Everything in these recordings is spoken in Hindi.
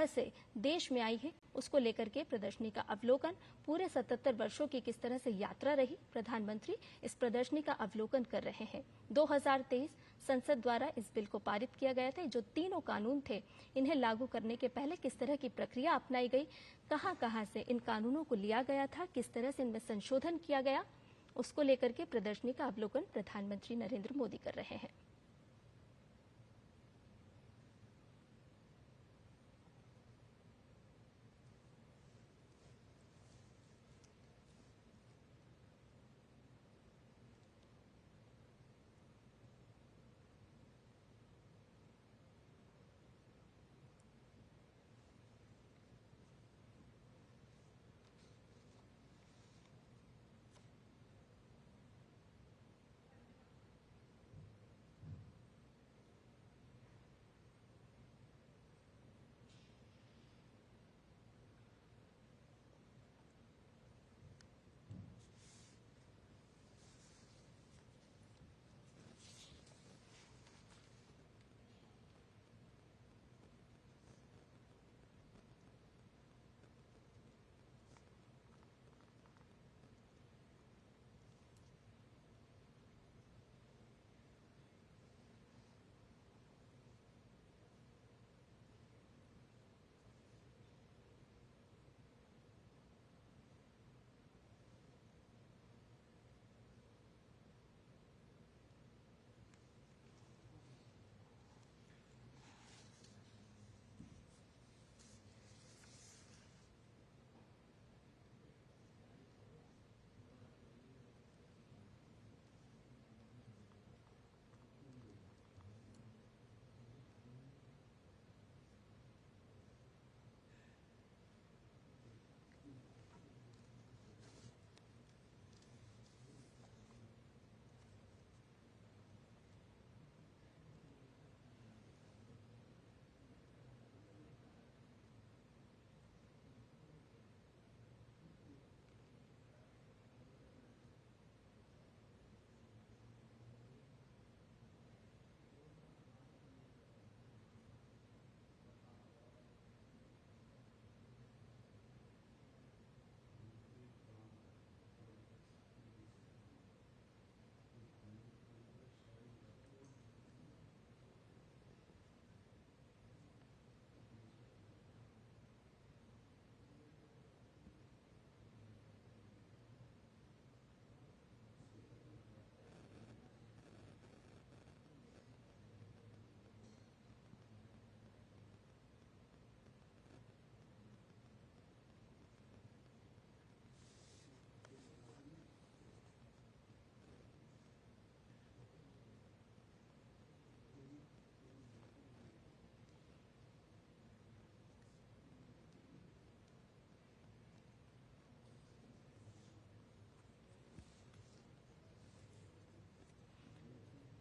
से देश में आई है, उसको लेकर के प्रदर्शनी का अवलोकन। पूरे 77 वर्षों की किस तरह से यात्रा रही, प्रधानमंत्री इस प्रदर्शनी का अवलोकन कर रहे हैं। 2023 संसद द्वारा इस बिल को पारित किया गया था। जो तीनों कानून थे, इन्हें लागू करने के पहले किस तरह की प्रक्रिया अपनाई गई, कहां से इन कानूनों को लिया गया था, किस तरह से इनमें संशोधन किया गया, उसको लेकर के प्रदर्शनी का अवलोकन प्रधानमंत्री नरेंद्र मोदी कर रहे हैं।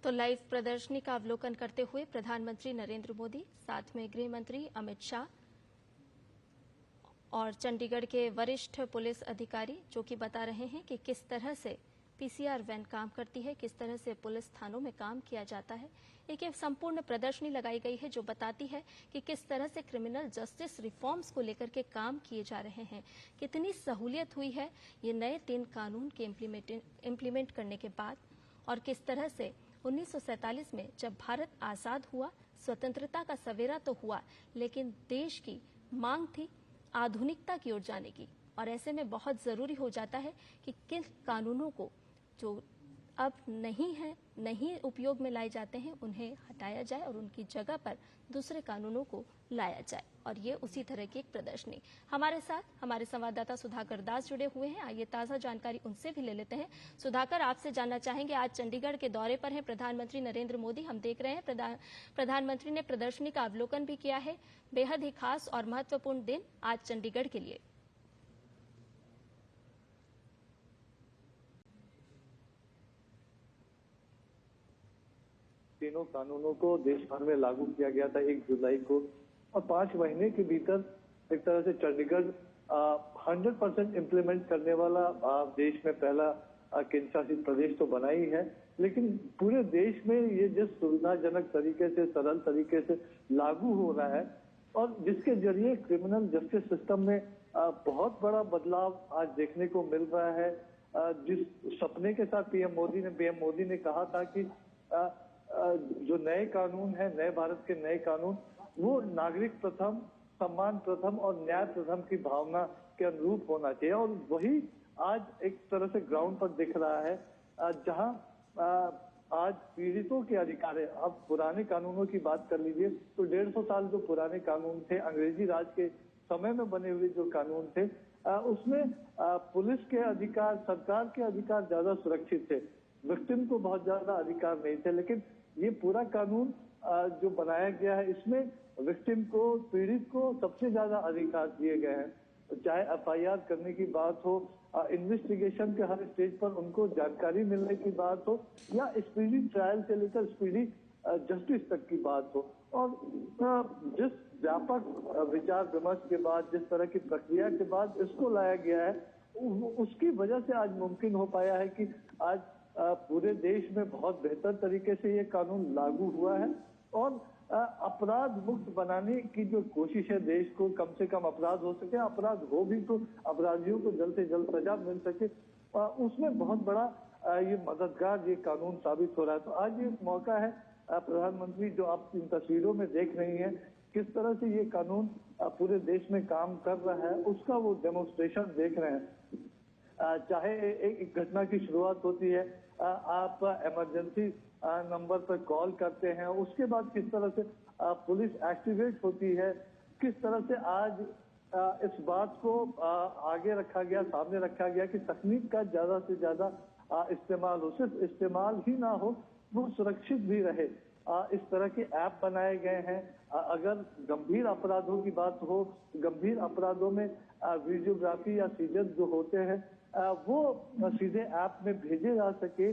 तो लाइव प्रदर्शनी का अवलोकन करते हुए प्रधानमंत्री नरेंद्र मोदी, साथ में गृह मंत्री अमित शाह और चंडीगढ़ के वरिष्ठ पुलिस अधिकारी, जो कि बता रहे हैं कि किस तरह से पीसीआर वैन काम करती है, किस तरह से पुलिस थानों में काम किया जाता है। एक संपूर्ण प्रदर्शनी लगाई गई है जो बताती है कि किस तरह से क्रिमिनल जस्टिस रिफॉर्म्स को लेकर के काम किए जा रहे हैं, कितनी सहूलियत हुई है ये नए 3 कानून के इम्प्लीमेंट करने के बाद, और किस तरह से 1947 में जब भारत आजाद हुआ, स्वतंत्रता का सवेरा तो हुआ, लेकिन देश की मांग थी आधुनिकता की ओर जाने की, और ऐसे में बहुत जरूरी हो जाता है कि किन कानूनों को जो अब नहीं उपयोग में लाए जाते हैं, उन्हें हटाया जाए और उनकी जगह पर दूसरे कानूनों को लाया जाए। और ये उसी तरह की एक प्रदर्शनी। हमारे साथ हमारे संवाददाता सुधाकर दास जुड़े हुए हैं, आइए ताजा जानकारी उनसे भी ले लेते हैं। सुधाकर, आपसे जानना चाहेंगे, आज चंडीगढ़ के दौरे पर हैं प्रधानमंत्री नरेंद्र मोदी। हम देख रहे हैं प्रधानमंत्री ने प्रदर्शनी का अवलोकन भी किया है। बेहद ही खास और महत्वपूर्ण दिन आज चंडीगढ़ के लिए। तीनों कानूनों को देश भर में लागू किया गया था 1 जुलाई को, और 5 महीने के भीतर एक तरह से चंडीगढ़ 100% इम्प्लीमेंट करने वाला देश में पहला केंद्र शासित प्रदेश तो बना ही है। लेकिन पूरे देश में ये जिस सुविधाजनक तरीके से, सरल तरीके से लागू हो रहा है, और जिसके जरिए क्रिमिनल जस्टिस सिस्टम में बहुत बड़ा बदलाव आज देखने को मिल रहा है। जिस सपने के साथ पीएम मोदी ने कहा था कि जो नए कानून है, नए भारत के नए कानून, वो नागरिक प्रथम, सम्मान प्रथम और न्याय प्रथम की भावना के अनुरूप होना चाहिए, और वही आज एक तरह से ग्राउंड पर दिख रहा है, जहां आज पीड़ितों के अधिकार है। अब पुराने कानूनों की बात कर लीजिए तो 150 साल जो पुराने कानून थे, अंग्रेजी राज के समय में बने हुए जो कानून थे, उसमें पुलिस के अधिकार, सरकार के अधिकार ज्यादा सुरक्षित थे, विक्टिम को बहुत ज्यादा अधिकार नहीं थे। लेकिन ये पूरा कानून जो बनाया गया है, इसमें विक्टिम को, पीड़ित को सबसे ज्यादा अधिकार दिए गए हैं। चाहे एफआईआर करने की बात हो, इन्वेस्टिगेशन के हर स्टेज पर उनको जानकारी मिलने की बात हो, या स्पीडी ट्रायल से लेकर स्पीडी जस्टिस तक की बात हो। और जिस व्यापक विचार विमर्श के बाद, जिस तरह की प्रक्रिया के बाद इसको लाया गया है, उसकी वजह से आज मुमकिन हो पाया है कि आज पूरे देश में बहुत बेहतर तरीके से ये कानून लागू हुआ है, और अपराध मुक्त बनाने की जो कोशिश है, देश को कम से कम अपराध हो सके, अपराध हो भी तो अपराधियों को जल्द से जल्द सजा मिल सके, उसमें बहुत बड़ा ये मददगार ये कानून साबित हो रहा है। तो आज ये मौका है, प्रधानमंत्री जो आप इन तस्वीरों में देख रही हैं, किस तरह से ये कानून पूरे देश में काम कर रहा है, उसका वो डेमोन्स्ट्रेशन देख रहे हैं। चाहे एक घटना की शुरुआत होती है, आप इमरजेंसी नंबर पर कॉल करते हैं, उसके बाद किस तरह से पुलिस एक्टिवेट होती है, किस तरह से आज इस बात को आगे रखा गया, सामने रखा गया कि तकनीक का ज्यादा से ज्यादा इस्तेमाल हो, सिर्फ इस्तेमाल ही ना हो, वो सुरक्षित भी रहे। इस तरह के ऐप बनाए गए हैं। अगर गंभीर अपराधों की बात हो, गंभीर अपराधों में वीडियोग्राफी या सीजर जो होते हैं, वो सीधे ऐप में भेजे जा सके,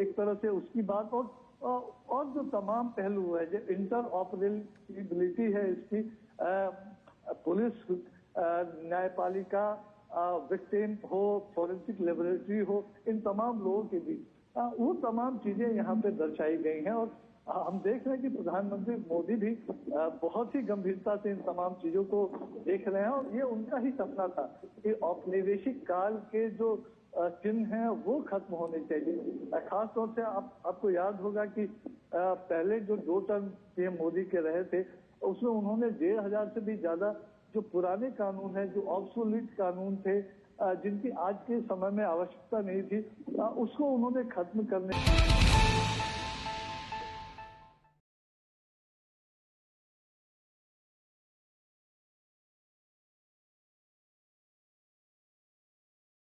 एक तरह से उसकी बात। और जो तमाम पहलू है, जो इंटरऑपरेबिलिटी है इसकी, पुलिस, न्यायपालिका, विक्टिम हो, फॉरेंसिक लेबोरेटरी हो, इन तमाम लोगों के बीच वो तमाम चीजें यहाँ पे दर्शाई गई हैं। और हम देख रहे हैं कि प्रधानमंत्री मोदी भी बहुत ही गंभीरता से इन तमाम चीजों को देख रहे हैं, और ये उनका ही सपना था कि औपनिवेशिक काल के जो चिन्ह हैं वो खत्म होने चाहिए। खास तौर से आपको याद होगा कि पहले जो 2 टर्म पीएम मोदी के रहे थे, उसमें उन्होंने 1,500 से भी ज्यादा जो पुराने कानून है, जो ऑब्सोलीट कानून थे, जिनकी आज के समय में आवश्यकता नहीं थी, उसको उन्होंने खत्म करने